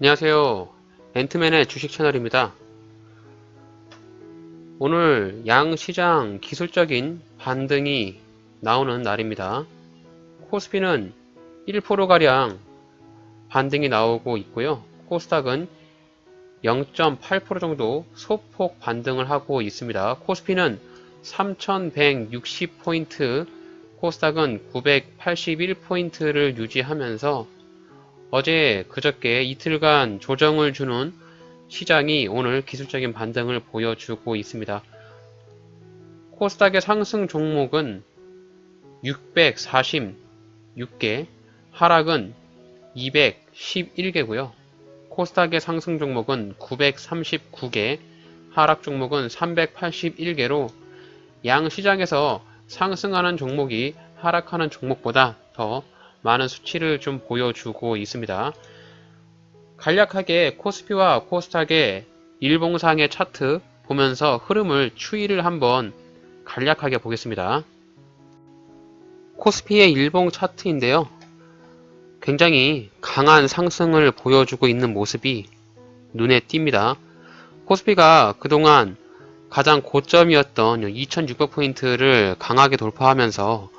안녕하세요. 앤트맨의 주식 채널입니다. 오늘 양시장 기술적인 반등이 나오는 날입니다. 코스피는 1%가량 반등이 나오고 있고요. 코스닥은 0.8% 정도 소폭 반등을 하고 있습니다. 코스피는 3160포인트, 코스닥은 981포인트를 유지하면서 어제 그저께 이틀간 조정을 주는 시장이 오늘 기술적인 반등을 보여주고 있습니다. 코스닥의 상승 종목은 646개, 하락은 211개고요. 코스닥의 상승 종목은 939개, 하락 종목은 381개로 양 시장에서 상승하는 종목이 하락하는 종목보다 더 많은 수치를 좀 보여주고 있습니다. 간략하게 코스피와 코스닥의 일봉상의 차트 보면서 흐름을 추이를 한번 간략하게 보겠습니다. 코스피의 일봉 차트인데요. 굉장히 강한 상승을 보여주고 있는 모습이 눈에 띕니다. 코스피가 그동안 가장 고점이었던 2600포인트를 강하게 돌파하면서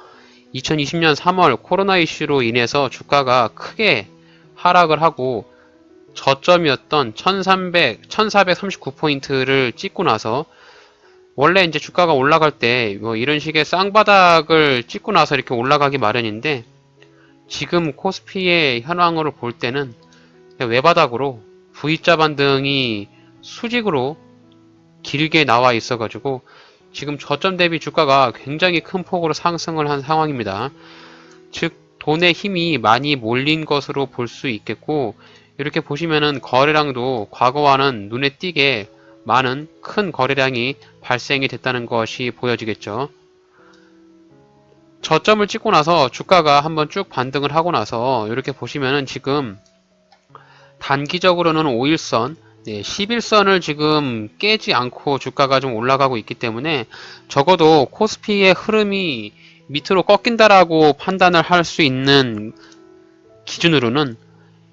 2020년 3월 코로나 이슈로 인해서 주가가 크게 하락을 하고 저점이었던 1439포인트를 찍고 나서 원래 이제 주가가 올라갈 때 뭐 이런 식의 쌍바닥을 찍고 나서 이렇게 올라가기 마련인데 지금 코스피의 현황으로 볼 때는 외바닥으로 V자 반등이 수직으로 길게 나와 있어가지고 지금 저점 대비 주가가 굉장히 큰 폭으로 상승을 한 상황입니다. 즉 돈의 힘이 많이 몰린 것으로 볼 수 있겠고 이렇게 보시면은 거래량도 과거와는 눈에 띄게 많은 큰 거래량이 발생이 됐다는 것이 보여지겠죠. 저점을 찍고 나서 주가가 한번 쭉 반등을 하고 나서 이렇게 보시면은 지금 단기적으로는 5일선 11선을 지금 깨지 않고 주가가 좀 올라가고 있기 때문에 적어도 코스피의 흐름이 밑으로 꺾인다라고 판단을 할 수 있는 기준으로는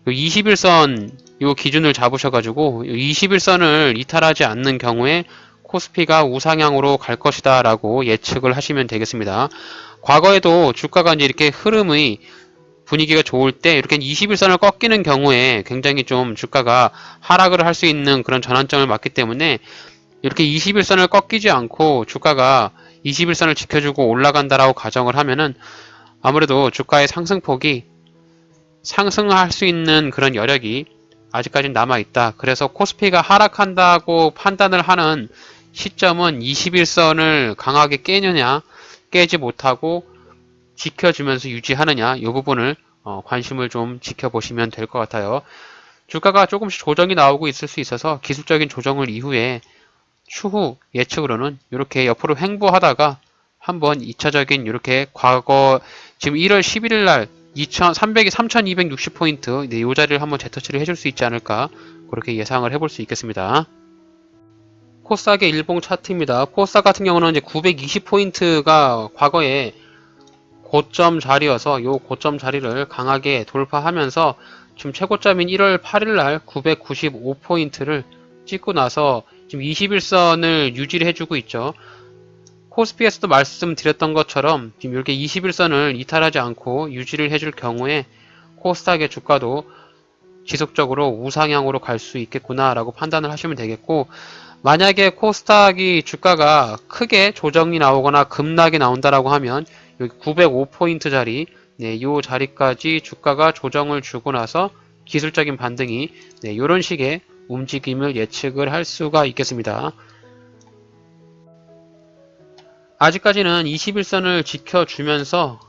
21선 요 기준을 잡으셔가지고 21선을 이탈하지 않는 경우에 코스피가 우상향으로 갈 것이다 라고 예측을 하시면 되겠습니다. 과거에도 주가가 이제 이렇게 흐름의 분위기가 좋을 때 이렇게 21선을 꺾이는 경우에 굉장히 좀 주가가 하락을 할 수 있는 그런 전환점을 맞기 때문에 이렇게 21선을 꺾이지 않고 주가가 21선을 지켜주고 올라간다라고 가정을 하면은 아무래도 주가의 상승폭이 상승할 수 있는 그런 여력이 아직까지 남아있다. 그래서 코스피가 하락한다고 판단을 하는 시점은 21선을 강하게 깨느냐 깨지 못하고 지켜주면서 유지하느냐 이 부분을 관심을 좀 지켜보시면 될 것 같아요. 주가가 조금씩 조정이 나오고 있을 수 있어서 기술적인 조정을 이후에 추후 예측으로는 이렇게 옆으로 횡보하다가 한번 2차적인 이렇게 과거 지금 1월 11일 날 3260포인트 이 자리를 한번 재터치를 해줄 수 있지 않을까 그렇게 예상을 해볼 수 있겠습니다. 코스닥의 일봉 차트입니다. 코스닥 같은 경우는 이제 920포인트가 과거에 고점 자리여서 이 고점 자리를 강하게 돌파하면서 지금 최고점인 1월 8일날 995포인트를 찍고 나서 지금 21선을 유지를 해주고 있죠. 코스피에서도 말씀드렸던 것처럼 지금 이렇게 21선을 이탈하지 않고 유지를 해줄 경우에 코스닥의 주가도 지속적으로 우상향으로 갈 수 있겠구나 라고 판단을 하시면 되겠고 만약에 코스닥이 주가가 크게 조정이 나오거나 급락이 나온다라고 하면 여기 905포인트 자리 이 자리까지 주가가 조정을 주고 나서 기술적인 반등이 이런 식의 움직임을 예측을 할 수가 있겠습니다. 아직까지는 21선을 지켜주면서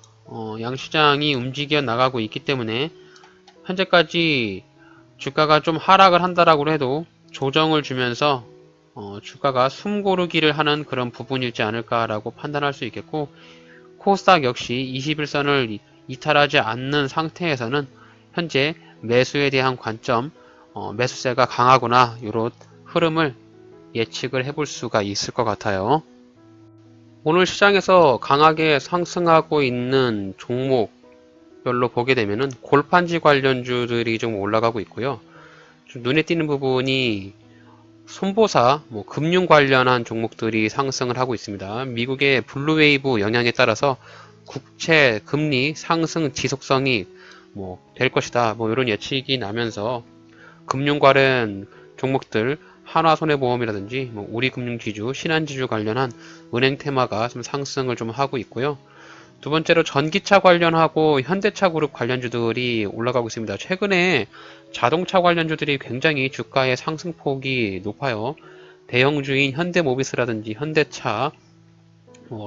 양시장이 움직여 나가고 있기 때문에 현재까지 주가가 좀 하락을 한다라고 해도 조정을 주면서 주가가 숨고르기를 하는 그런 부분이지 않을까라고 판단할 수 있겠고 코스닥 역시 21선을 이탈하지 않는 상태에서는 현재 매수에 대한 관점 매수세가 강하구나 이런 흐름을 예측을 해볼 수가 있을 것 같아요. 오늘 시장에서 강하게 상승하고 있는 종목별로 보게 되면은 골판지 관련주들이 좀 올라가고 있고요. 좀 눈에 띄는 부분이 손보사, 금융 관련한 종목들이 상승을 하고 있습니다. 미국의 블루웨이브 영향에 따라서 국채 금리 상승 지속성이 될 것이다. 이런 예측이 나면서 금융 관련 종목들 하나손해보험이라든지 우리금융지주, 신한지주 관련한 은행 테마가 좀 상승을 좀 하고 있고요. 두 번째로 전기차 관련하고 현대차 그룹 관련주들이 올라가고 있습니다. 최근에 자동차 관련주들이 굉장히 주가의 상승폭이 높아요. 대형주인 현대모비스라든지 현대차,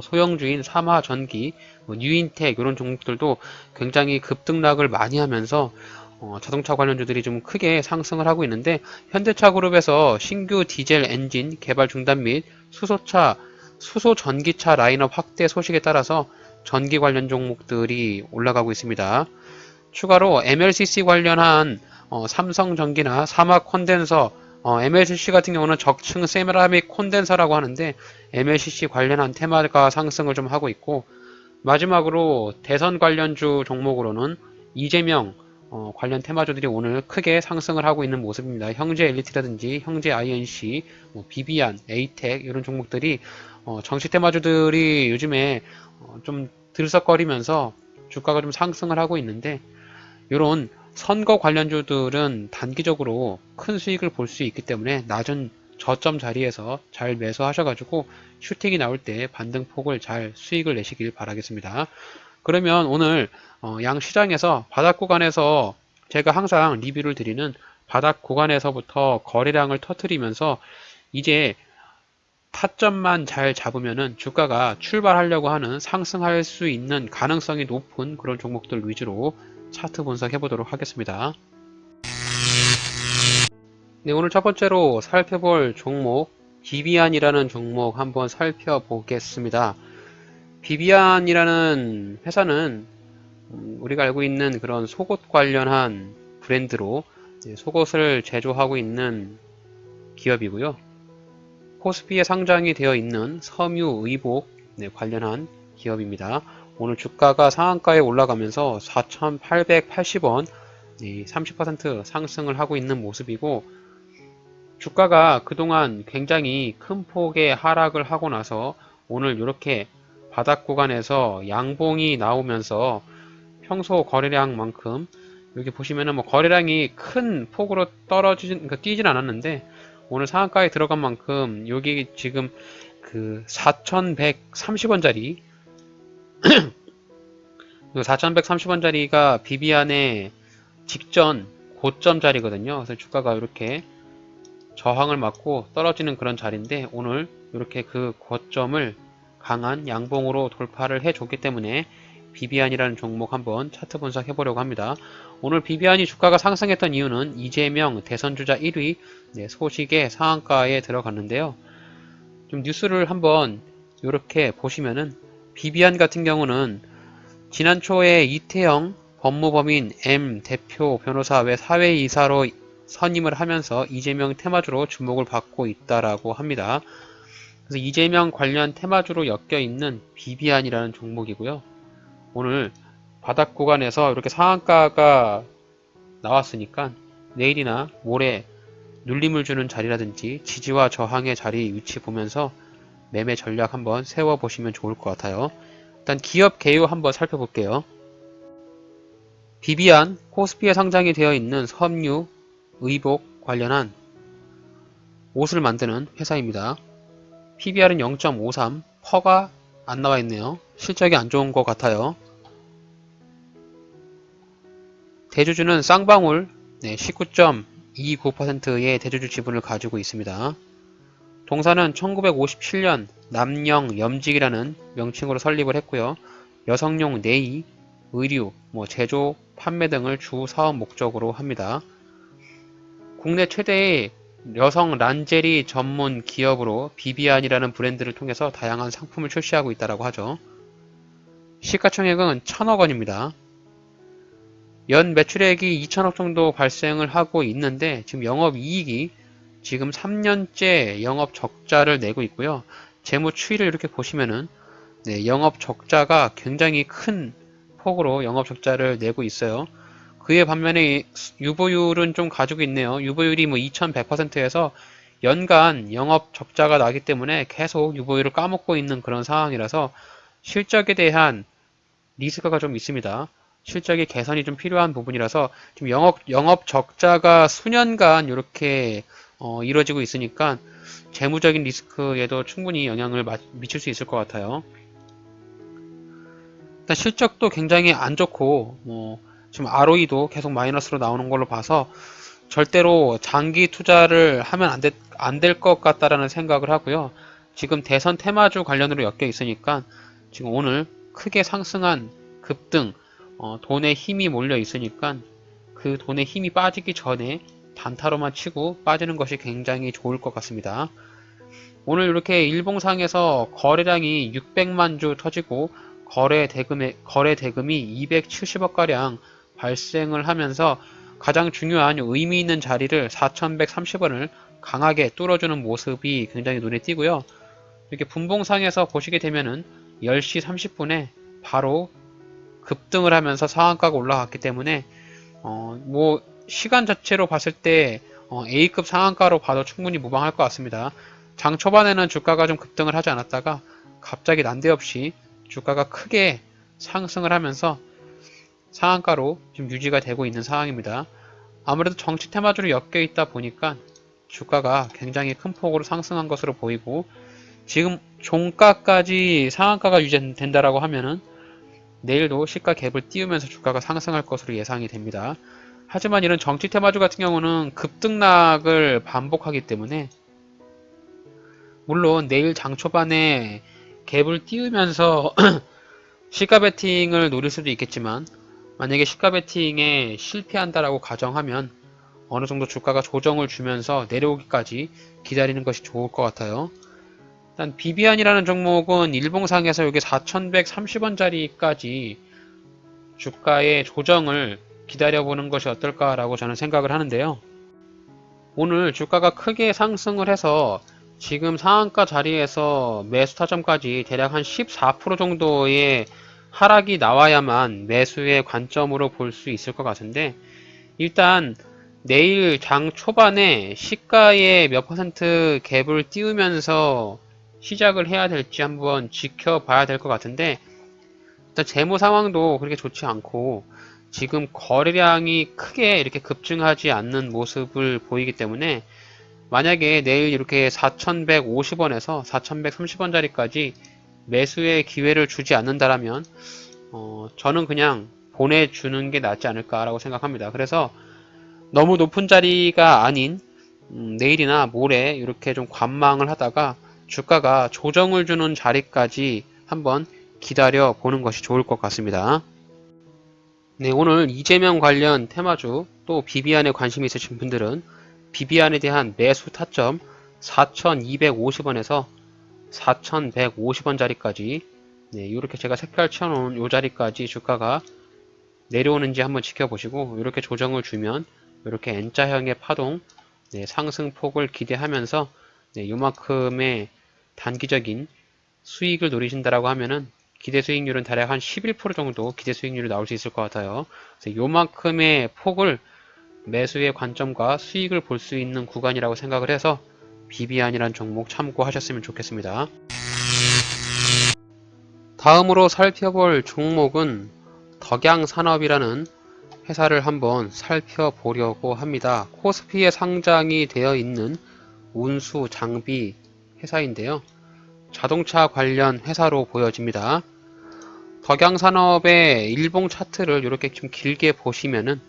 소형주인 삼화전기, 뉴인텍 이런 종목들도 굉장히 급등락을 많이 하면서 자동차 관련주들이 좀 크게 상승을 하고 있는데, 현대차 그룹에서 신규 디젤 엔진 개발 중단 및 수소 전기차 라인업 확대 소식에 따라서 전기 관련 종목들이 올라가고 있습니다. 추가로 MLCC 관련한 삼성전기나 사막 콘덴서, MLCC 같은 경우는 적층 세라믹 콘덴서라고 하는데 MLCC 관련한 테마가 상승을 좀 하고 있고, 마지막으로 대선 관련주 종목으로는 이재명 관련 테마주들이 오늘 크게 상승을 하고 있는 모습입니다. 형제 엘리트라든지 형제 INC, 비비안, 에이텍 이런 종목들이 정치 테마주들이 요즘에 좀 들썩거리면서 주가가 좀 상승을 하고 있는데, 이런 선거 관련주들은 단기적으로 큰 수익을 볼 수 있기 때문에 낮은 저점 자리에서 잘 매수하셔가지고 슈팅이 나올 때 반등폭을 잘 수익을 내시길 바라겠습니다. 그러면 오늘 양 시장에서 바닥 구간에서 제가 항상 리뷰를 드리는 바닥 구간에서부터 거래량을 터뜨리면서 이제 타점만 잘 잡으면은 주가가 출발하려고 하는 상승할 수 있는 가능성이 높은 그런 종목들 위주로 차트 분석해 보도록 하겠습니다. 네, 오늘 첫 번째로 살펴볼 종목 비비안이라는 종목 한번 살펴보겠습니다. 비비안이라는 회사는 우리가 알고 있는 그런 속옷 관련한 브랜드로 속옷을 제조하고 있는 기업이고요. 코스피에 상장이 되어 있는 섬유의복 관련한 기업입니다. 오늘 주가가 상한가에 올라가면서 4,880원 30% 상승을 하고 있는 모습이고, 주가가 그동안 굉장히 큰 폭의 하락을 하고 나서 오늘 이렇게 바닥 구간에서 양봉이 나오면서 평소 거래량만큼, 여기 보시면은 거래량이 큰 폭으로 뛰진 않았는데 오늘 상한가에 들어간 만큼 여기 지금 그 4,130원짜리 4,130원짜리가 비비안의 직전 고점 자리거든요. 그래서 주가가 이렇게 저항을 맞고 떨어지는 그런 자리인데 오늘 이렇게 그 고점을 강한 양봉으로 돌파를 해줬기 때문에 비비안이라는 종목 한번 차트 분석해 보려고 합니다. 오늘 비비안이 주가가 상승했던 이유는 이재명 대선주자 1위 소식에 상한가에 들어갔는데요. 좀 뉴스를 한번 이렇게 보시면은 비비안 같은 경우는 지난 초에 이태영 법무법인 M 대표 변호사 외 사회이사로 선임을 하면서 이재명 테마주로 주목을 받고 있다라고 합니다. 그래서 이재명 관련 테마주로 엮여 있는 비비안이라는 종목이고요. 오늘 바닥 구간에서 이렇게 상한가가 나왔으니까 내일이나 모레 눌림을 주는 자리라든지 지지와 저항의 자리 위치 보면서 매매 전략 한번 세워보시면 좋을 것 같아요. 일단 기업 개요 한번 살펴볼게요. 비비안, 코스피에 상장이 되어 있는 섬유, 의복 관련한 옷을 만드는 회사입니다. PBR은 0.53, 퍼가 안 나와 있네요. 실적이 안 좋은 것 같아요. 대주주는 쌍방울 19.29%의 대주주 지분을 가지고 있습니다. 동사는 1957년 남영 염직이라는 명칭으로 설립을 했고요. 여성용 내의, 의류, 제조, 판매 등을 주 사업 목적으로 합니다. 국내 최대의 여성 란제리 전문 기업으로 비비안이라는 브랜드를 통해서 다양한 상품을 출시하고 있다고 하죠. 시가총액은 1,000억 원입니다. 연 매출액이 2천억 정도 발생을 하고 있는데 지금 영업이익이 지금 3년째 영업 적자를 내고 있고요. 재무 추이를 이렇게 보시면은 영업 적자가 굉장히 큰 폭으로 영업 적자를 내고 있어요. 그에 반면에 유보율은 좀 가지고 있네요. 유보율이 뭐 2100%에서 연간 영업 적자가 나기 때문에 계속 유보율을 까먹고 있는 그런 상황이라서 실적에 대한 리스크가 좀 있습니다. 실적의 개선이 좀 필요한 부분이라서 지금 영업 적자가 수년간 이렇게 이루어지고 있으니까 재무적인 리스크에도 충분히 영향을 미칠 수 있을 것 같아요. 일단 실적도 굉장히 안 좋고 지금 ROE도 계속 마이너스로 나오는 걸로 봐서 절대로 장기 투자를 하면 안 될 것 같다라는 생각을 하고요. 지금 대선 테마주 관련으로 엮여 있으니까 지금 오늘 크게 상승한 급등, 돈에 힘이 몰려 있으니까 그 돈에 힘이 빠지기 전에 단타로만 치고 빠지는 것이 굉장히 좋을 것 같습니다. 오늘 이렇게 일봉상에서 거래량이 600만 주 터지고 거래 대금이 270억가량 발생을 하면서 가장 중요한 의미 있는 자리를 4130원을 강하게 뚫어주는 모습이 굉장히 눈에 띄고요. 이렇게 분봉상에서 보시게 되면은 10시 30분에 바로 급등을 하면서 상한가가 올라갔기 때문에 뭐 시간 자체로 봤을 때 A급 상한가로 봐도 충분히 무방할 것 같습니다. 장 초반에는 주가가 좀 급등을 하지 않았다가 갑자기 난데없이 주가가 크게 상승을 하면서 상한가로 지금 유지가 되고 있는 상황입니다. 아무래도 정치 테마주로 엮여 있다 보니까 주가가 굉장히 큰 폭으로 상승한 것으로 보이고 지금 종가까지 상한가가 유지된다라고 하면은 내일도 시가 갭을 띄우면서 주가가 상승할 것으로 예상이 됩니다. 하지만 이런 정치 테마주 같은 경우는 급등락을 반복하기 때문에 물론 내일 장 초반에 갭을 띄우면서 시가 베팅을 노릴 수도 있겠지만 만약에 시가 베팅에 실패한다라고 가정하면 어느 정도 주가가 조정을 주면서 내려오기까지 기다리는 것이 좋을 것 같아요. 일단 비비안이라는 종목은 일봉상에서 여기 4130원짜리까지 주가의 조정을 기다려보는 것이 어떨까라고 저는 생각을 하는데요. 오늘 주가가 크게 상승을 해서 지금 상한가 자리에서 매수 타점까지 대략 한 14% 정도의 하락이 나와야만 매수의 관점으로 볼 수 있을 것 같은데 일단 내일 장 초반에 시가의 몇 퍼센트 갭을 띄우면서 시작을 해야 될지 한번 지켜봐야 될 것 같은데 일단 재무 상황도 그렇게 좋지 않고 지금 거래량이 크게 이렇게 급증하지 않는 모습을 보이기 때문에 만약에 내일 이렇게 4150원에서 4130원짜리까지 매수의 기회를 주지 않는다라면 저는 그냥 보내주는 게 낫지 않을까라고 생각합니다. 그래서 너무 높은 자리가 아닌 내일이나 모레 이렇게 좀 관망을 하다가 주가가 조정을 주는 자리까지 한번 기다려 보는 것이 좋을 것 같습니다. 네, 오늘 이재명 관련 테마주 또 비비안에 관심이 있으신 분들은 비비안에 대한 매수 타점 4250원에서 4150원짜리까지 네, 이렇게 제가 색깔 치워놓은 이 자리까지 주가가 내려오는지 한번 지켜보시고 이렇게 조정을 주면 이렇게 N자형의 파동 네, 상승폭을 기대하면서 네, 요만큼의 단기적인 수익을 노리신다라고 하면은 기대 수익률은 대략 한 11% 정도 기대 수익률이 나올 수 있을 것 같아요. 그래서 요만큼의 폭을 매수의 관점과 수익을 볼 수 있는 구간이라고 생각을 해서 비비안이란 종목 참고하셨으면 좋겠습니다. 다음으로 살펴볼 종목은 덕양산업이라는 회사를 한번 살펴보려고 합니다. 코스피에 상장이 되어 있는 운수 장비 회사인데요. 자동차 관련 회사로 보여집니다. 덕양산업의 일봉 차트를 이렇게 좀 길게 보시면은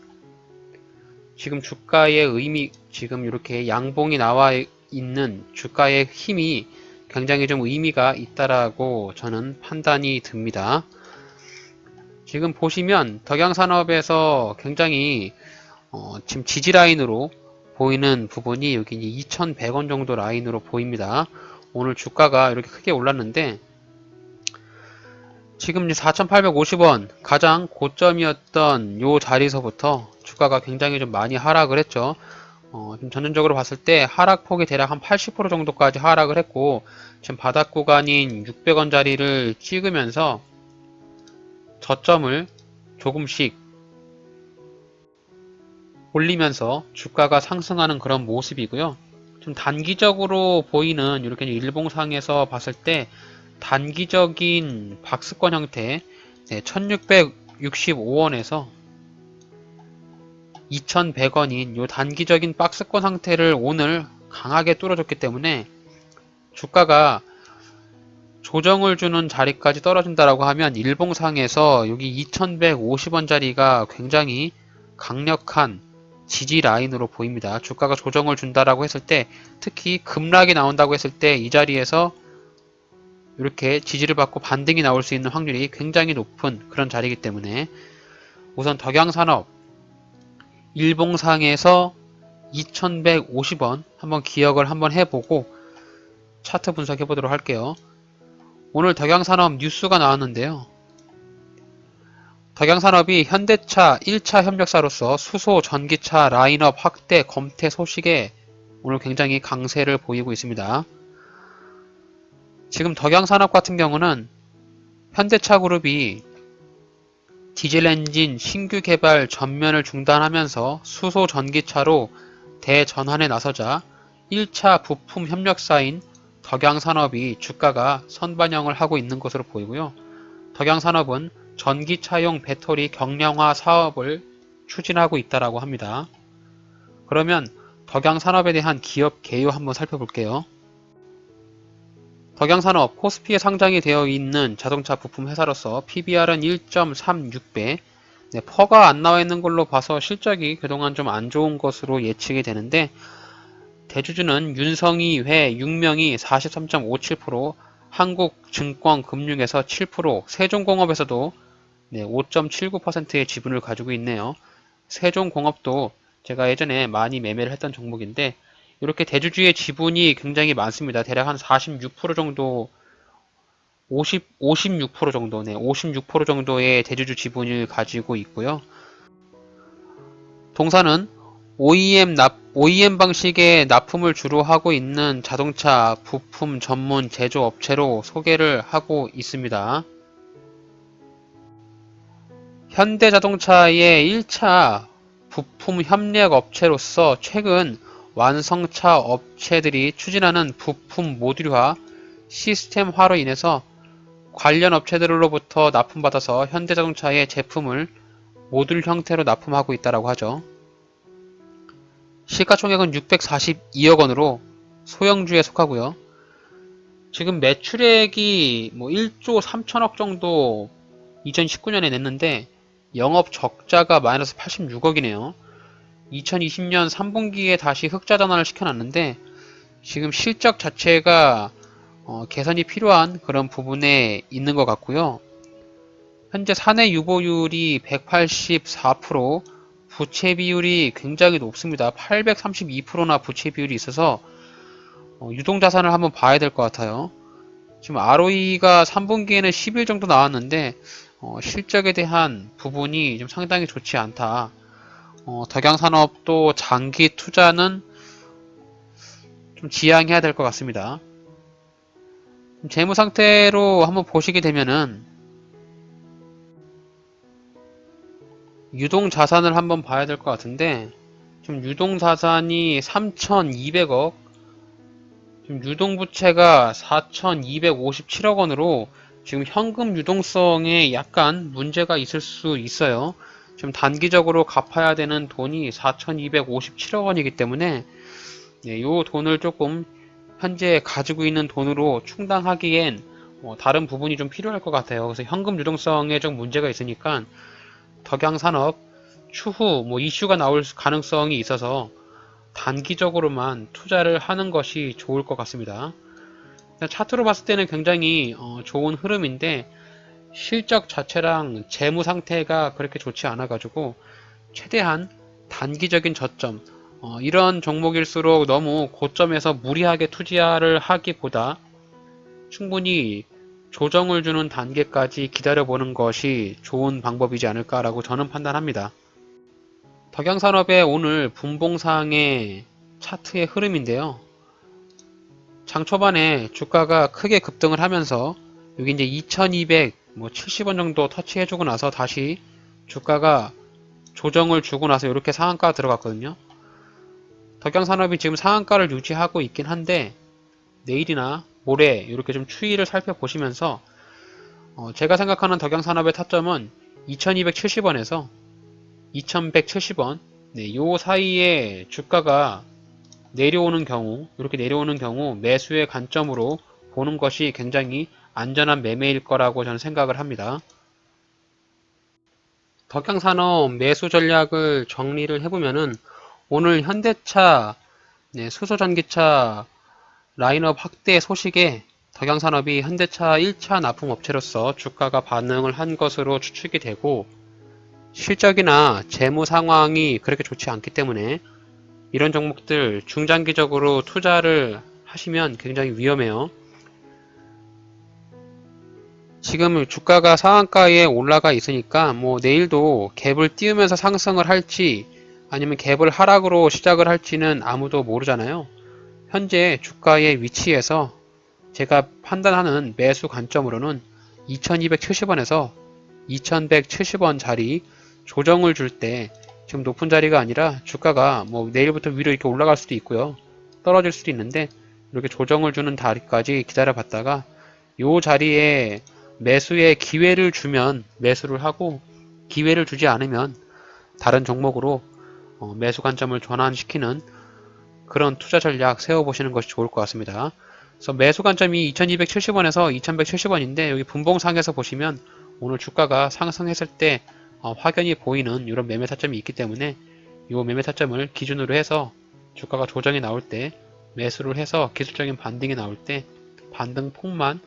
지금 주가의 의미, 지금 이렇게 양봉이 나와 있는 주가의 힘이 굉장히 좀 의미가 있다라고 저는 판단이 듭니다. 지금 보시면 덕양산업에서 굉장히 지금 지지 라인으로 보이는 부분이 여기 2,100원 정도 라인으로 보입니다. 오늘 주가가 이렇게 크게 올랐는데 지금 4,850원 가장 고점이었던 요 자리서부터 주가가 굉장히 좀 많이 하락을 했죠. 좀 전체적으로 봤을 때 하락폭이 대략 한 80% 정도까지 하락을 했고 지금 바닥 구간인 600원 자리를 찍으면서 저점을 조금씩 올리면서 주가가 상승하는 그런 모습이고요. 좀 단기적으로 보이는 이렇게 일봉상에서 봤을 때 단기적인 박스권 형태 1665원에서 2100원인 요 단기적인 박스권 상태를 오늘 강하게 뚫어줬기 때문에 주가가 조정을 주는 자리까지 떨어진다라고 하면 일봉상에서 여기 2150원짜리가 굉장히 강력한 지지 라인으로 보입니다. 주가가 조정을 준다라고 했을 때, 특히 급락이 나온다고 했을 때 이 자리에서 이렇게 지지를 받고 반등이 나올 수 있는 확률이 굉장히 높은 그런 자리이기 때문에 우선 덕양산업 일봉상에서 2150원 한번 기억을 한번 해보고 차트 분석해 보도록 할게요. 오늘 덕양산업 뉴스가 나왔는데요. 덕양산업이 현대차 1차 협력사로서 수소, 전기차 라인업 확대 검토 소식에 오늘 굉장히 강세를 보이고 있습니다. 지금 덕양산업 같은 경우는 현대차 그룹이 디젤 엔진 신규 개발 전면을 중단하면서 수소, 전기차로 대전환에 나서자 1차 부품 협력사인 덕양산업이 주가가 선반영을 하고 있는 것으로 보이고요. 덕양산업은 전기차용 배터리 경량화 사업을 추진하고 있다고 합니다. 그러면 덕양산업에 대한 기업 개요 한번 살펴볼게요. 덕양산업 코스피에 상장이 되어 있는 자동차 부품 회사로서 PBR은 1.36배, 퍼가 안 나와 있는 걸로 봐서 실적이 그동안 좀 안 좋은 것으로 예측이 되는데, 대주주는 윤성희회 6명이 43.57%, 한국증권금융에서 7%, 세종공업에서도 5.79%의 지분을 가지고 있네요. 세종공업도 제가 예전에 많이 매매를 했던 종목인데 이렇게 대주주의 지분이 굉장히 많습니다. 대략 한 46% 정도, 56% 정도, 56% 정도의 대주주 지분을 가지고 있고요. 동사는 OEM 방식의 납품을 주로 하고 있는 자동차 부품 전문 제조업체로 소개를 하고 있습니다. 현대자동차의 1차 부품 협력 업체로서 최근 완성차 업체들이 추진하는 부품 모듈화, 시스템화로 인해서 관련 업체들로부터 납품받아서 현대자동차의 제품을 모듈 형태로 납품하고 있다고 하죠. 시가총액은 642억 원으로 소형주에 속하고요. 지금 매출액이 1조 3천억 정도 2019년에 냈는데 영업 적자가 마이너스 86억이네요. 2020년 3분기에 다시 흑자 전환을 시켜놨는데 지금 실적 자체가 개선이 필요한 그런 부분에 있는 것 같고요. 현재 사내 유보율이 184%, 부채 비율이 굉장히 높습니다. 832%나 부채 비율이 있어서 유동자산을 한번 봐야 될 것 같아요. 지금 ROE가 3분기에는 10일 정도 나왔는데 실적에 대한 부분이 좀 상당히 좋지 않다. 덕양산업도 장기 투자는 좀 지양해야 될 것 같습니다. 재무 상태로 한번 보시게 되면은 유동 자산을 한번 봐야 될 것 같은데 지금 유동 자산이 3,200억, 지금 유동 부채가 4,257억 원으로 지금 현금 유동성에 약간 문제가 있을 수 있어요. 지금 단기적으로 갚아야 되는 돈이 4,257억 원이기 때문에 이 돈을 조금 현재 가지고 있는 돈으로 충당하기엔 다른 부분이 좀 필요할 것 같아요. 그래서 현금 유동성에 좀 문제가 있으니까 덕양산업 추후 이슈가 나올 가능성이 있어서 단기적으로만 투자를 하는 것이 좋을 것 같습니다. 차트로 봤을 때는 굉장히 좋은 흐름인데 실적 자체랑 재무 상태가 그렇게 좋지 않아 가지고 최대한 단기적인 저점, 이런 종목일수록 너무 고점에서 무리하게 투자를 하기보다 충분히 조정을 주는 단계까지 기다려보는 것이 좋은 방법이지 않을까라고 저는 판단합니다. 덕양산업의 오늘 분봉상의 차트의 흐름인데요. 장 초반에 주가가 크게 급등을 하면서 여기 이제 2270원 정도 터치해주고 나서 다시 주가가 조정을 주고 나서 이렇게 상한가 들어갔거든요. 덕양산업이 지금 상한가를 유지하고 있긴 한데 내일이나 모레 이렇게 좀 추이를 살펴보시면서 제가 생각하는 덕양산업의 타점은 2270원에서 2170원 요 사이에 주가가 내려오는 경우 이렇게 내려오는 경우 매수의 관점으로 보는 것이 굉장히 안전한 매매일 거라고 저는 생각을 합니다. 덕양산업 매수 전략을 정리를 해보면은 오늘 현대차, 수소전기차 라인업 확대 소식에 덕양산업이 현대차 1차 납품업체로서 주가가 반응을 한 것으로 추측이 되고 실적이나 재무 상황이 그렇게 좋지 않기 때문에 이런 종목들 중장기적으로 투자를 하시면 굉장히 위험해요. 지금 주가가 상한가에 올라가 있으니까 뭐 내일도 갭을 띄우면서 상승을 할지 아니면 갭을 하락으로 시작을 할지는 아무도 모르잖아요. 현재 주가의 위치에서 제가 판단하는 매수 관점으로는 2270원에서 2170원 자리 조정을 줄 때 지금 높은 자리가 아니라 주가가 뭐 내일부터 위로 이렇게 올라갈 수도 있고요. 떨어질 수도 있는데 이렇게 조정을 주는 자리까지 기다려 봤다가 이 자리에 매수의 기회를 주면 매수를 하고 기회를 주지 않으면 다른 종목으로 매수 관점을 전환시키는 그런 투자 전략 세워보시는 것이 좋을 것 같습니다. 그래서 매수 관점이 2270원에서 2170원인데 여기 분봉상에서 보시면 오늘 주가가 상승했을 때 확연히 보이는 이런 매매 타점이 있기 때문에 이 매매 타점을 기준으로 해서 주가가 조정이 나올 때 매수를 해서 기술적인 반등이 나올 때 반등 폭만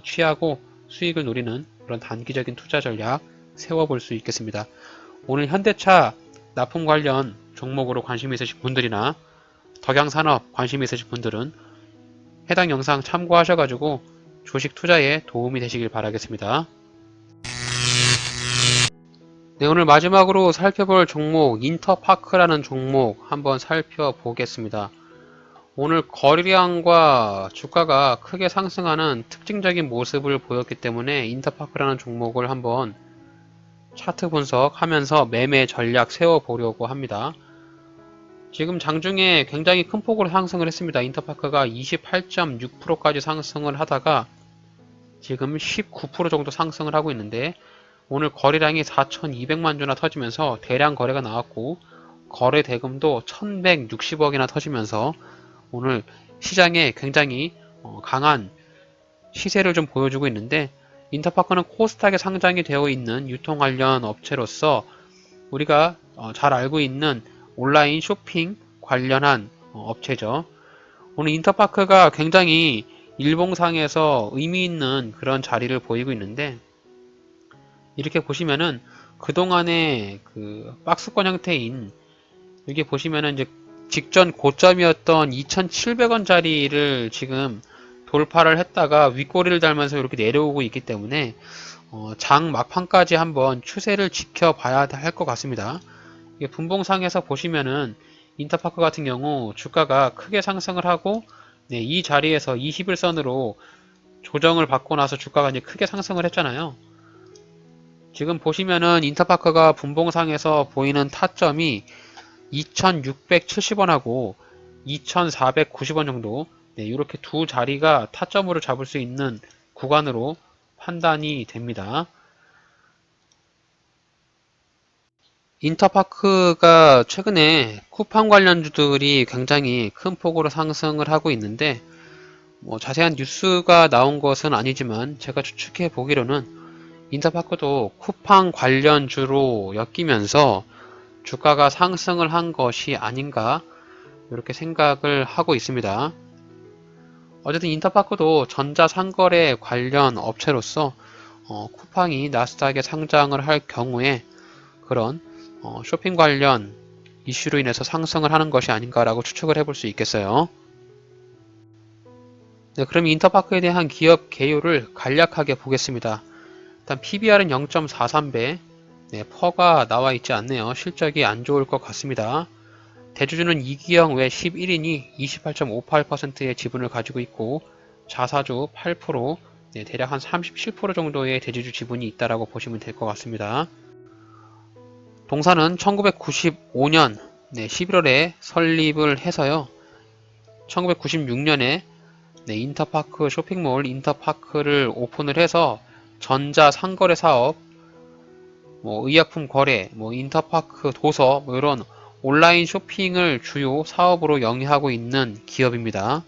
취하고 수익을 노리는 그런 단기적인 투자 전략 세워볼 수 있겠습니다. 오늘 현대차 납품 관련 종목으로 관심 있으신 분들이나 덕양산업 관심 있으신 분들은 해당 영상 참고하셔가지고 주식 투자에 도움이 되시길 바라겠습니다. 네, 오늘 마지막으로 살펴볼 종목 인터파크라는 종목 한번 살펴보겠습니다. 오늘 거래량과 주가가 크게 상승하는 특징적인 모습을 보였기 때문에 인터파크라는 종목을 한번 차트 분석하면서 매매 전략 세워보려고 합니다. 지금 장중에 굉장히 큰 폭으로 상승을 했습니다. 인터파크가 28.6%까지 상승을 하다가 지금 19% 정도 상승을 하고 있는데 오늘 거래량이 4,200만 주나 터지면서 대량 거래가 나왔고 거래 대금도 1,160억이나 터지면서 오늘 시장에 굉장히 강한 시세를 좀 보여주고 있는데 인터파크는 코스닥에 상장이 되어 있는 유통 관련 업체로서 우리가 잘 알고 있는 온라인 쇼핑 관련한 업체죠. 오늘 인터파크가 굉장히 일봉상에서 의미 있는 그런 자리를 보이고 있는데 이렇게 보시면은 그동안의 그 박스권 형태인 여기 보시면은 이제 직전 고점이었던 2,700원짜리를 지금 돌파를 했다가 윗꼬리를 달면서 이렇게 내려오고 있기 때문에 장 막판까지 한번 추세를 지켜봐야 할 것 같습니다. 이게 분봉상에서 보시면은 인터파크 같은 경우 주가가 크게 상승을 하고 이 자리에서 21선으로 조정을 받고 나서 주가가 이제 크게 상승을 했잖아요. 지금 보시면은 인터파크가 분봉상에서 보이는 타점이 2,670원하고 2,490원 정도 이렇게 두 자리가 타점으로 잡을 수 있는 구간으로 판단이 됩니다. 인터파크가 최근에 쿠팡 관련주들이 굉장히 큰 폭으로 상승을 하고 있는데 뭐 자세한 뉴스가 나온 것은 아니지만 제가 추측해 보기로는 인터파크도 쿠팡 관련주로 엮이면서 주가가 상승을 한 것이 아닌가 이렇게 생각을 하고 있습니다. 어쨌든 인터파크도 전자상거래 관련 업체로서 쿠팡이 나스닥에 상장을 할 경우에 그런 쇼핑 관련 이슈로 인해서 상승을 하는 것이 아닌가라고 추측을 해볼 수 있겠어요. 네, 그럼 인터파크에 대한 기업 개요를 간략하게 보겠습니다. 일단 PBR은 0.43배, 퍼가 나와 있지 않네요. 실적이 안 좋을 것 같습니다. 대주주는 이기영 외 11인이 28.58%의 지분을 가지고 있고 자사주 8%, 대략 한 37% 정도의 대주주 지분이 있다라고 보시면 될 것 같습니다. 동사는 1995년 11월에 설립을 해서요. 1996년에 인터파크 쇼핑몰 인터파크를 오픈을 해서 전자상거래 사업, 의약품 거래, 인터파크 도서 이런 온라인 쇼핑을 주요 사업으로 영위하고 있는 기업입니다.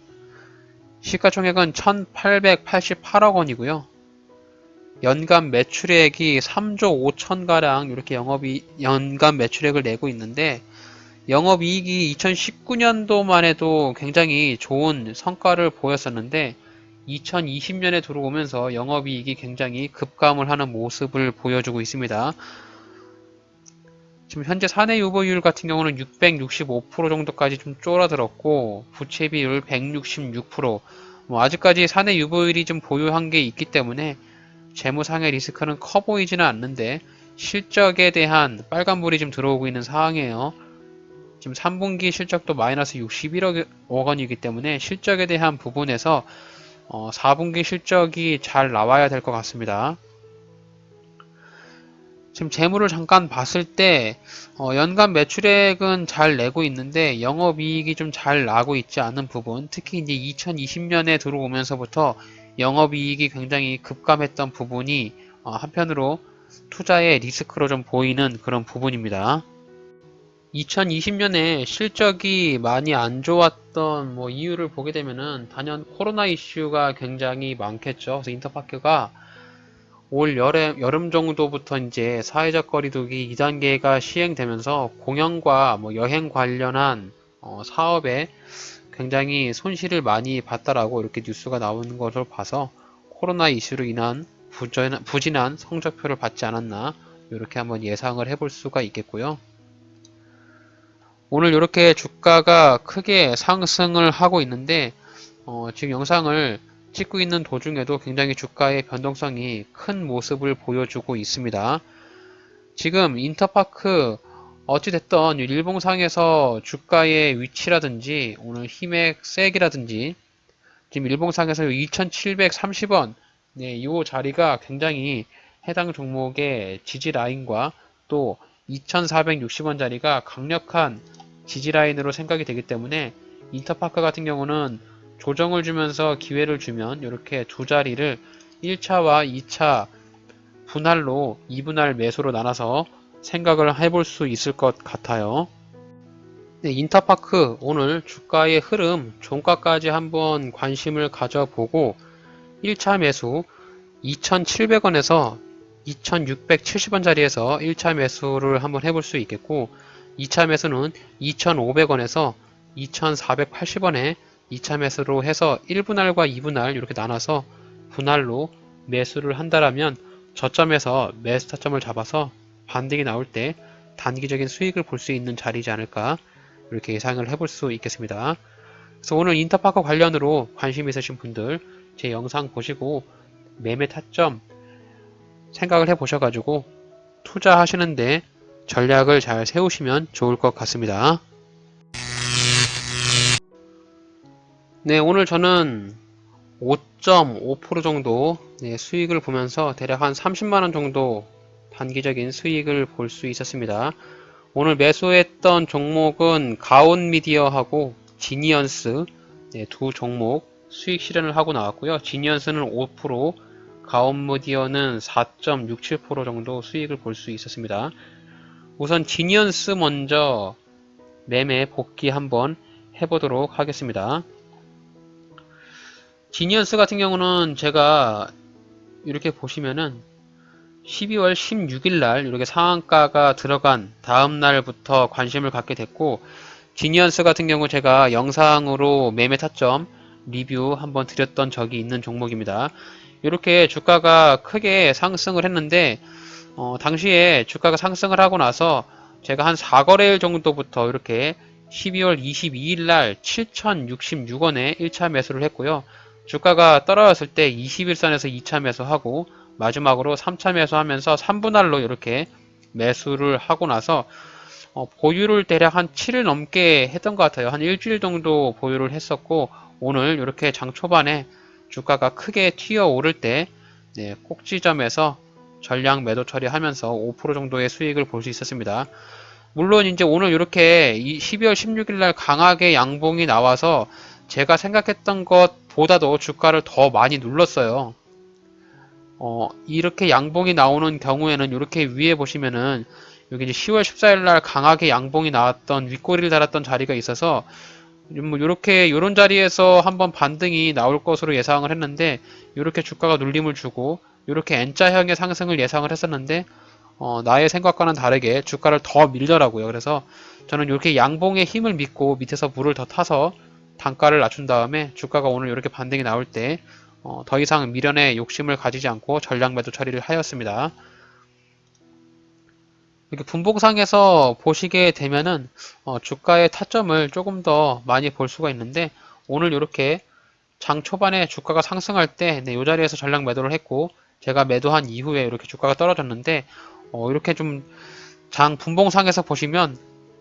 시가총액은 1888억 원이고요. 연간 매출액이 3조 5천가량 이렇게 연간 매출액을 내고 있는데 영업이익이 2019년도만 해도 굉장히 좋은 성과를 보였었는데 2020년에 들어오면서 영업이익이 굉장히 급감을 하는 모습을 보여주고 있습니다. 지금 현재 사내 유보율 같은 경우는 665% 정도까지 좀 쫄아들었고 부채 비율 166%, 아직까지 사내 유보율이 좀 보유한 게 있기 때문에 재무상의 리스크는 커 보이지는 않는데 실적에 대한 빨간불이 좀 들어오고 있는 상황이에요. 지금 3분기 실적도 마이너스 61억 원이기 때문에 실적에 대한 부분에서 4분기 실적이 잘 나와야 될 것 같습니다. 지금 재무를 잠깐 봤을 때 연간 매출액은 잘 내고 있는데 영업이익이 좀 잘 나고 있지 않은 부분, 특히 이제 2020년에 들어오면서부터 영업이익이 굉장히 급감했던 부분이 한편으로 투자의 리스크로 좀 보이는 그런 부분입니다. 2020년에 실적이 많이 안 좋았던 이유를 보게 되면은 단연 코로나 이슈가 굉장히 많겠죠. 그래서 인터파크가 올 여름 정도부터 이제 사회적 거리두기 2단계가 시행되면서 공연과 여행 관련한 사업에 굉장히 손실을 많이 봤다라고 이렇게 뉴스가 나오는 것을 봐서 코로나 이슈로 인한 부진한 성적표를 받지 않았나 이렇게 한번 예상을 해볼 수가 있겠고요. 오늘 이렇게 주가가 크게 상승을 하고 있는데 지금 영상을 찍고 있는 도중에도 굉장히 주가의 변동성이 큰 모습을 보여주고 있습니다. 지금 인터파크 어찌됐던 일봉상에서 주가의 위치라든지 오늘 힘의 색이라든지 지금 일봉상에서 2730원 이 자리가 굉장히 해당 종목의 지지 라인과 또 2460원 자리가 강력한 지지 라인으로 생각이 되기 때문에 인터파크 같은 경우는 조정을 주면서 기회를 주면 이렇게 두 자리를 1차와 2차 분할로 2분할 매수로 나눠서 생각을 해볼 수 있을 것 같아요. 인터파크 오늘 주가의 흐름 종가까지 한번 관심을 가져보고 1차 매수 2,700원에서 2,670원 자리에서 1차 매수를 한번 해볼 수 있겠고 2차 매수는 2,500원에서 2,480원에 2차 매수로 해서 1분할과 2분할 이렇게 나눠서 분할로 매수를 한다라면 저점에서 매수 타점을 잡아서 반등이 나올 때 단기적인 수익을 볼 수 있는 자리이지 않을까 이렇게 예상을 해볼 수 있겠습니다. 그래서 오늘 인터파크 관련으로 관심 있으신 분들 제 영상 보시고 매매 타점 생각을 해 보셔가지고 투자하시는데 전략을 잘 세우시면 좋을 것 같습니다. 네, 오늘 저는 5.5% 정도 수익을 보면서 대략 한 30만원 정도 단기적인 수익을 볼 수 있었습니다. 오늘 매수했던 종목은 가온미디어하고 지니언스 두 종목 수익 실현을 하고 나왔고요. 지니언스는 5%, 가온미디어는 4.67% 정도 수익을 볼 수 있었습니다. 우선 지니언스 먼저 매매 복귀 한번 해보도록 하겠습니다. 지니언스 같은 경우는 제가 이렇게 보시면은 12월 16일 날 이렇게 상한가가 들어간 다음 날부터 관심을 갖게 됐고 지니언스 같은 경우 제가 영상으로 매매 타점 리뷰 한번 드렸던 적이 있는 종목입니다. 이렇게 주가가 크게 상승을 했는데 당시에 주가가 상승을 하고 나서 제가 한 4거래일 정도부터 이렇게 12월 22일 날 7,066원에 1차 매수를 했고요. 주가가 떨어졌을 때 21선에서 2차 매수하고 마지막으로 3차 매수하면서 3분할로 이렇게 매수를 하고 나서 보유를 대략 한 7일 넘게 했던 것 같아요. 한 일주일 정도 보유를 했었고 오늘 이렇게 장 초반에 주가가 크게 튀어 오를 때 꼭지점에서 전량 매도 처리하면서 5% 정도의 수익을 볼 수 있었습니다. 물론 이제 오늘 이렇게 12월 16일 날 강하게 양봉이 나와서 제가 생각했던 것보다도 주가를 더 많이 눌렀어요. 이렇게 양봉이 나오는 경우에는 이렇게 위에 보시면은 여기 이제 10월 14일 날 강하게 양봉이 나왔던 윗꼬리를 달았던 자리가 있어서 뭐 이렇게 요런 자리에서 한번 반등이 나올 것으로 예상을 했는데 이렇게 주가가 눌림을 주고 이렇게 N자형의 상승을 예상을 했었는데 나의 생각과는 다르게 주가를 더 밀더라고요. 그래서 저는 이렇게 양봉의 힘을 믿고 밑에서 물을 더 타서 단가를 낮춘 다음에 주가가 오늘 이렇게 반등이 나올 때 더 이상 미련에 욕심을 가지지 않고 전량 매도 처리를 하였습니다. 이렇게 분봉상에서 보시게 되면은 주가의 타점을 조금 더 많이 볼 수가 있는데 오늘 이렇게 장 초반에 주가가 상승할 때 이 자리에서 전량 매도를 했고 제가 매도한 이후에 이렇게 주가가 떨어졌는데 이렇게 좀 장 분봉상에서 보시면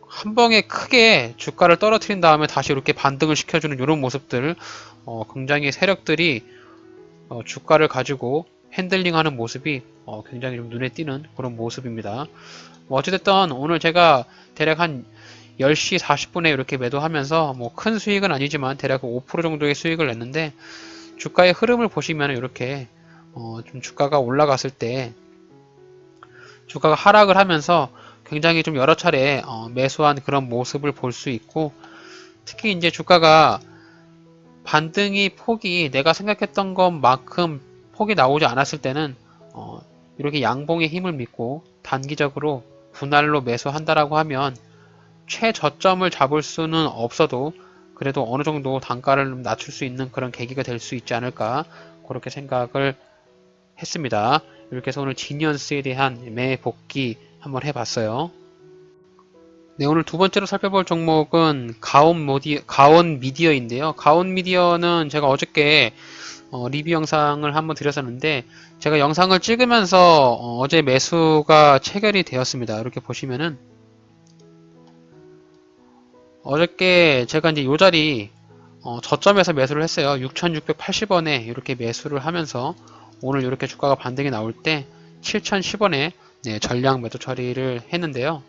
한 번에 크게 주가를 떨어뜨린 다음에 다시 이렇게 반등을 시켜주는 이런 모습들 굉장히 세력들이 주가를 가지고 핸들링하는 모습이 굉장히 좀 눈에 띄는 그런 모습입니다. 뭐 어찌됐든 오늘 제가 대략 한 10시 40분에 이렇게 매도하면서 뭐 큰 수익은 아니지만 대략 5% 정도의 수익을 냈는데 주가의 흐름을 보시면 이렇게 좀 주가가 올라갔을 때 주가가 하락을 하면서 굉장히 좀 여러 차례 매수한 그런 모습을 볼 수 있고 특히 이제 주가가 반등이 폭이 내가 생각했던 것만큼 폭이 나오지 않았을 때는 이렇게 양봉의 힘을 믿고 단기적으로 분할로 매수한다라고 하면 최저점을 잡을 수는 없어도 그래도 어느 정도 단가를 낮출 수 있는 그런 계기가 될 수 있지 않을까 그렇게 생각을 했습니다. 이렇게 해서 오늘 지니언스에 대한 매 복귀 한번 해봤어요. 네, 오늘 두 번째로 살펴볼 종목은 가온 미디어인데요. 가온 미디어는 제가 어저께 리뷰 영상을 한번 드렸었는데 제가 영상을 찍으면서 어제 매수가 체결이 되었습니다. 이렇게 보시면은 어저께 제가 이제 요 자리 저점에서 매수를 했어요. 6,680원에 이렇게 매수를 하면서 오늘 이렇게 주가가 반등이 나올 때 7,010원에 전량 매도 처리를 했는데요.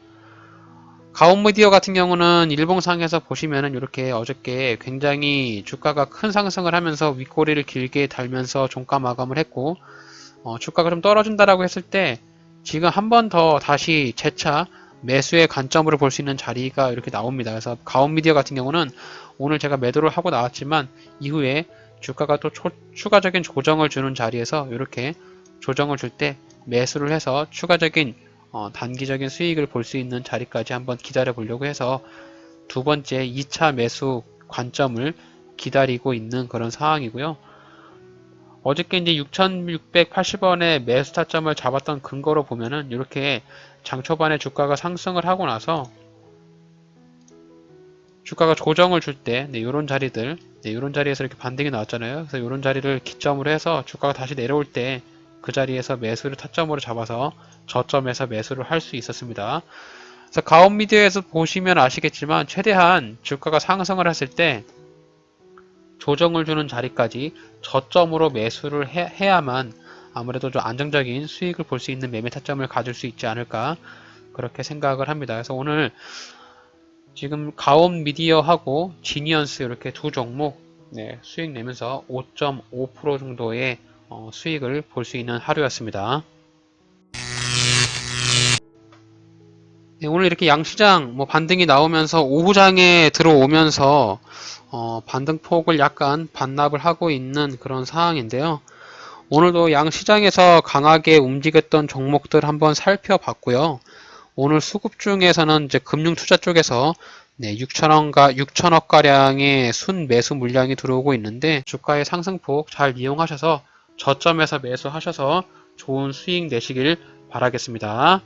가온미디어 같은 경우는 일봉상에서 보시면은 이렇게 어저께 굉장히 주가가 큰 상승을 하면서 윗꼬리를 길게 달면서 종가 마감을 했고 주가가 좀 떨어진다라고 했을 때 지금 한 번 더 다시 재차 매수의 관점으로 볼 수 있는 자리가 이렇게 나옵니다. 그래서 가온미디어 같은 경우는 오늘 제가 매도를 하고 나왔지만 이후에 주가가 또 추가적인 조정을 주는 자리에서 이렇게 조정을 줄 때 매수를 해서 추가적인 단기적인 수익을 볼 수 있는 자리까지 한번 기다려 보려고 해서 두 번째 2차 매수 관점을 기다리고 있는 그런 상황이고요. 어저께 이제 6,680원에 매수 타점을 잡았던 근거로 보면은 이렇게 장 초반에 주가가 상승을 하고 나서 주가가 조정을 줄 때 이런 자리들 이런 자리에서 이렇게 반등이 나왔잖아요. 그래서 이런 자리를 기점으로 해서 주가가 다시 내려올 때 그 자리에서 매수를 타점으로 잡아서 저점에서 매수를 할 수 있었습니다. 그래서 가온미디어에서 보시면 아시겠지만 최대한 주가가 상승을 했을 때 조정을 주는 자리까지 저점으로 매수를 해야만 아무래도 좀 안정적인 수익을 볼 수 있는 매매 타점을 가질 수 있지 않을까 그렇게 생각을 합니다. 그래서 오늘 지금 가온미디어하고 지니언스 이렇게 두 종목 수익 내면서 5.5% 정도의 수익을 볼 수 있는 하루였습니다. 네, 오늘 이렇게 양시장 반등이 나오면서 오후장에 들어오면서 반등폭을 약간 반납을 하고 있는 그런 상황인데요. 오늘도 양시장에서 강하게 움직였던 종목들 한번 살펴봤고요. 오늘 수급 중에서는 이제 금융투자 쪽에서 6천억 가량의 순 매수 물량이 들어오고 있는데 주가의 상승폭 잘 이용하셔서 저점에서 매수하셔서 좋은 수익 내시길 바라겠습니다.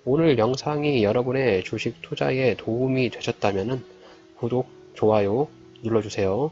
오늘 영상이 여러분의 주식 투자에 도움이 되셨다면 구독, 좋아요 눌러주세요.